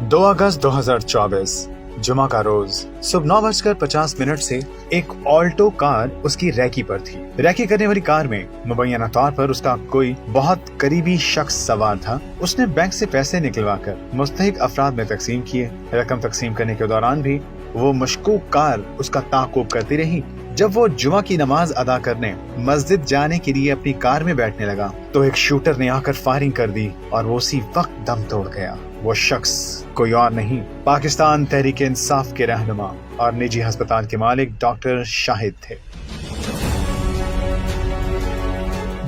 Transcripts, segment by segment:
2 अगस्त 2024 जुमा का रोज सुबह 9:50 से एक ऑल्टो कार उसकी रैकी पर थी। रैकी करने वाली कार में मुबैना तौर पर उसका कोई बहुत करीबी शख्स सवार था। उसने बैंक से पैसे निकलवाकर मुस्तहिक अफराद में तकसीम किए। रकम तकसीम करने के दौरान भी वो मशकूक कार उसका ताक़ुब करती रही। जब वो जुमा की नमाज अदा करने मस्जिद जाने के लिए अपनी कार में बैठने लगा तो एक शूटर ने आकर फायरिंग कर दी और वो उसी वक्त दम तोड़ गया। वो शख्स कोई और नहीं, पाकिस्तान तहरीक इंसाफ के रहनुमा और निजी अस्पताल के मालिक डॉक्टर शाहिद थे।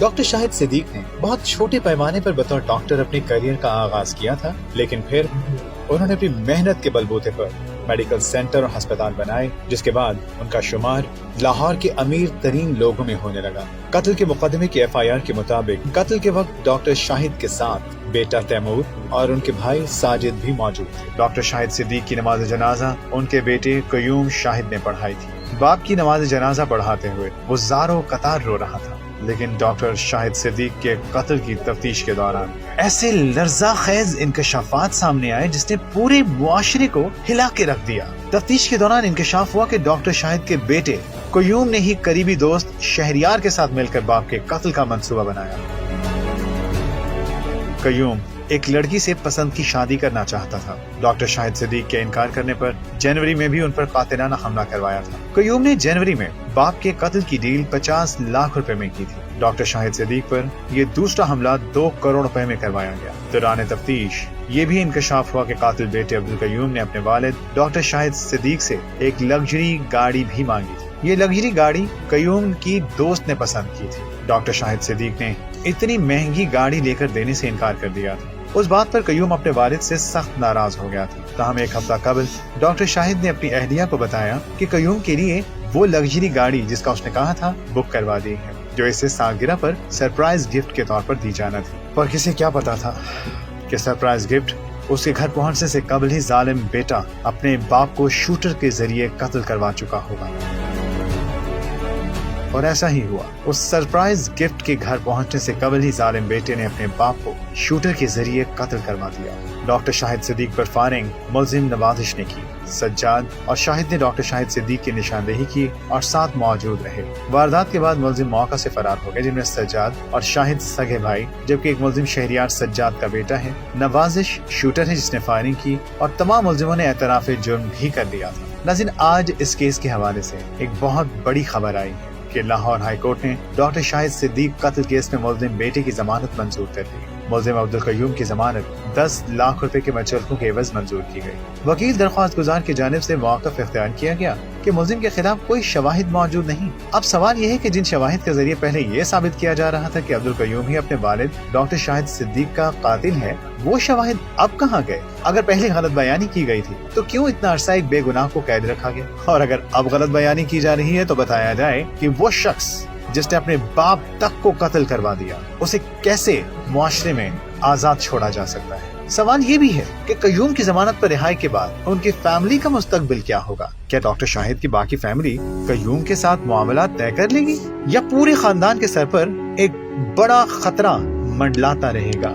डॉक्टर शाहिद सिद्दीक ने बहुत छोटे पैमाने पर बतौर डॉक्टर अपने करियर का आगाज किया था, लेकिन फिर उन्होंने अपनी मेहनत के बलबूते पर मेडिकल सेंटर और अस्पताल बनाए, जिसके बाद उनका शुमार लाहौर के अमीर तरीन लोगों में होने लगा। कत्ल के मुकदमे की FIR के मुताबिक कत्ल के वक्त डॉक्टर शाहिद के साथ बेटा तैमूर और उनके भाई साजिद भी मौजूद थे। डॉक्टर शाहिद सिद्दीक की नमाज जनाजा उनके बेटे कयूम शाहिद ने पढ़ाई थी। बाप की नमाज जनाजा पढ़ाते हुए वो ज़ारो कतार रो रहा था, लेकिन डॉक्टर शाहिद सिद्दीक के कत्ल की तफ्तीश के दौरान ऐसे लर्ज़ाखेज इंकशाफात सामने आए जिसने पूरे मुआशरे को हिला के रख दिया। तफ्तीश के दौरान इंकशाफ हुआ कि डॉक्टर शाहिद के बेटे कयूम ने ही करीबी दोस्त शहरियार के साथ मिलकर बाप के कत्ल का मंसूबा बनाया। कयूम एक लड़की से पसंद की शादी करना चाहता था। डॉक्टर शाहिद सिद्दीक के इनकार करने पर जनवरी में भी उन पर कातिलाना हमला करवाया था। कयूम ने जनवरी में बाप के कत्ल की डील 50 लाख रुपए में की थी। डॉक्टर शाहिद सिद्दीक पर यह दूसरा हमला 2 करोड़ रुपए में करवाया गया। दौरान तफ्तीश ये भी इंकशाफ हुआ कि कातिल बेटे अब्दुल कयूम ने अपने वालिद डॉक्टर शाहिद सिद्दीक से एक लग्जरी गाड़ी भी मांगी थी। ये लग्जरी गाड़ी कयूम की दोस्त ने पसंद की थी। डॉक्टर शाहिद सिद्दीक ने इतनी महंगी गाड़ी लेकर देने से इनकार कर दिया था। उस बात पर कयूम अपने वालिद से सख्त नाराज हो गया था। ताहम एक हफ्ता कबल डॉक्टर शाहिद ने अपनी अहलिया को बताया कि कयूम के लिए वो लग्जरी गाड़ी जिसका उसने कहा था बुक करवा दी है, जो इसे सालगिरह पर सरप्राइज गिफ्ट के तौर पर दी जाना थी। पर किसे क्या पता था कि सरप्राइज गिफ्ट उसके घर पहुंचने से कबल ही जालिम बेटा अपने बाप को शूटर के जरिए कत्ल करवा चुका होगा। और ऐसा ही हुआ। उस सरप्राइज गिफ्ट के घर पहुंचने से कबल ही जालिम बेटे ने अपने बाप को शूटर के जरिए कत्ल करवा दिया। डॉक्टर शाहिद सिद्दीक पर फायरिंग मुल्जिम नवाजिश ने की। सज्जाद और शाहिद ने डॉक्टर शाहिद सिद्दीक की निशानदेही की और साथ मौजूद रहे। वारदात के बाद मुल्जिम मौका से फरार हो गए, जिनमें सज्जाद और शाहिद सगे भाई, जबकि एक मुल्जिम शहरियार सज्जाद का बेटा है। नवाजिश शूटर है जिसने फायरिंग की और तमाम मुल्जिमों ने एतराफ़ जुर्म भी कर दिया था। नाज़रीन, आज इस केस के हवाले से एक बहुत बड़ी खबर आई है कि लाहौर हाई कोर्ट ने डॉक्टर शाहिद सिद्दीक कत्ल केस में मुल्जिम बेटे की जमानत मंजूर कर दी। मुल्जिम अब्दुल कयूम की जमानत 10 लाख रुपए के मचलकों के एवज मंजूर की गई। वकील दरख्वास्त गुजार की जानिब से मौक़िफ़ इख्तियार किया गया कि मुल्जिम के खिलाफ कोई शवाहिद मौजूद नहीं। अब सवाल यह है कि जिन शवाहिद के जरिए पहले ये साबित किया जा रहा था कि अब्दुल कयूम ही अपने वालिद डॉक्टर शाहिद सिद्दीक का कातिल है, वो शवाहिद अब कहाँ गए? अगर पहले गलत बयानी की गई थी तो क्यों इतना अरसा एक बेगुनाह को कैद रखा गया? और अगर अब गलत बयानी की जा रही है तो बताया जाए कि वो शख्स जिसने अपने बाप तक को कत्ल करवा दिया, उसे कैसे मुआशरे में आजाद छोड़ा जा सकता है? सवाल ये भी है कि कयूम की जमानत पर रिहाई के बाद उनकी फैमिली का मुस्तकबिल क्या होगा? क्या डॉक्टर शाहिद की बाकी फैमिली कयूम के साथ मामला तय कर लेगी या पूरे खानदान के सर पर एक बड़ा खतरा मंडलाता रहेगा?